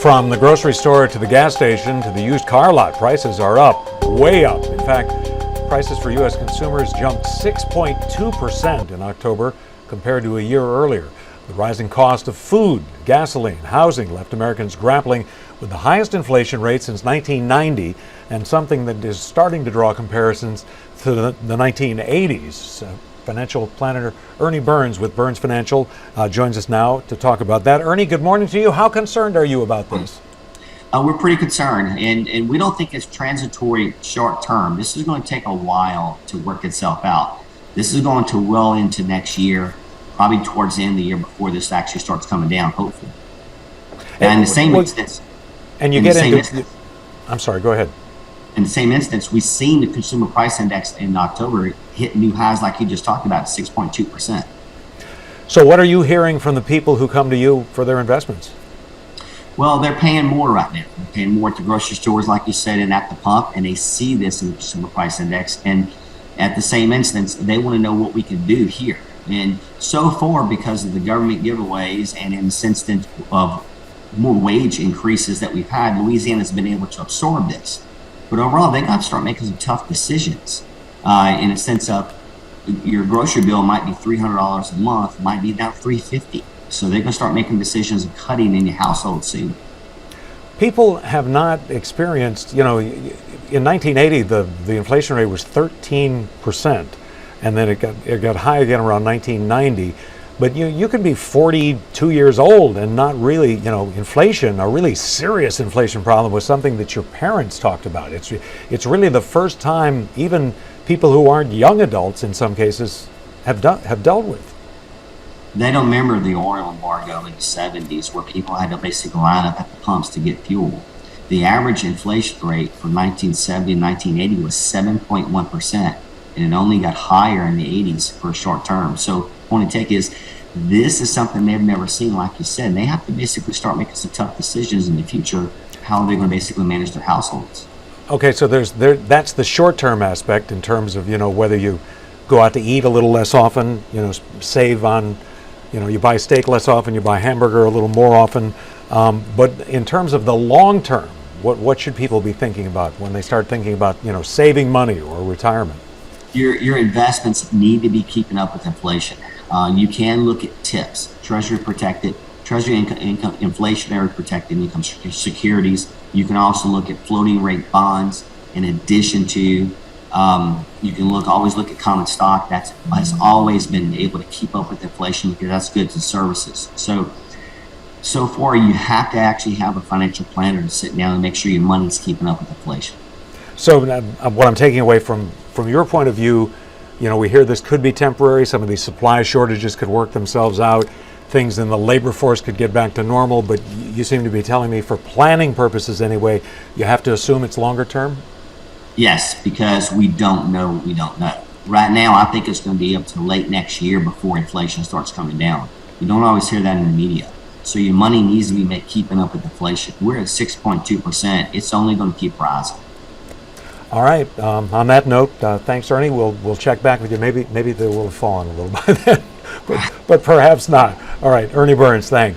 From the grocery store to the gas station to the used car lot, prices are up, way up. In fact, prices for U.S. consumers jumped 6.2% in October compared to a year earlier. The rising cost of food, gasoline, housing left Americans grappling with the highest inflation rate since 1990, and something that is starting to draw comparisons to the 1980s. Financial planner Ernie Burns with Burns Financial joins us now to talk about that. Ernie, good morning to you. How concerned are you about this? We're pretty concerned, and we don't think it's transitory short term. This is going to take a while to work itself out. This is going to roll into next year, probably towards the end of the year before this actually starts coming down, hopefully. And in the same instance, I'm sorry, go ahead. In the same instance, we've seen the consumer price index in October hit new highs like you just talked about, 6.2%. So what are you hearing from the people who come to you for their investments? Well, they're paying more right now. They're paying more at the grocery stores, like you said, and at the pump, and they see this in the consumer price index. And at the same instance, they want to know what we can do here. And so far, because of the government giveaways and in this instance of more wage increases that we've had, Louisiana has been able to absorb this. But overall, they got to start making some tough decisions in a sense of your grocery bill might be $300 a month, might be down $350. So they're going to start making decisions and cutting in your household soon. People have not experienced, in 1980, the inflation rate was 13%, and then it got high again around 1990. But you can be 42 years old and not really, inflation, a really serious inflation problem was something that your parents talked about. It's really the first time even people who aren't young adults in some cases have dealt with. They don't remember the oil embargo in the 70s where people had to basically line up at the pumps to get fuel. The average inflation rate from 1970 and 1980 was 7.1%, and it only got higher in the 80s for a short term. So point to take is this is something they've never seen, like you said, and they have to basically start making some tough decisions in the future, how they're going to basically manage their households. Okay, so that's the short-term aspect in terms of, whether you go out to eat a little less often, save on, you buy steak less often, you buy hamburger a little more often. But in terms of the long term, what should people be thinking about when they start thinking about, saving money or retirement? Your investments need to be keeping up with inflation. You can look at TIPS, Treasury Protected, Treasury income, inflationary protected income securities. You can also look at floating rate bonds. In addition to, you can always look at common stock. That has always been able to keep up with inflation because that's goods and services. So far, you have to actually have a financial planner to sit down and make sure your money's keeping up with inflation. So what I'm taking away from your point of view, we hear this could be temporary. Some of these supply shortages could work themselves out. Things in the labor force could get back to normal. But you seem to be telling me for planning purposes anyway, you have to assume it's longer term? Yes, because we don't know what we don't know. Right now, I think it's going to be up to late next year before inflation starts coming down. You don't always hear that in the media. So your money needs to be keeping up with inflation. We're at 6.2%. It's only going to keep rising. All right. On that note, thanks, Ernie. We'll check back with you. Maybe they will have fallen a little by then, but perhaps not. All right, Ernie Burns, thanks.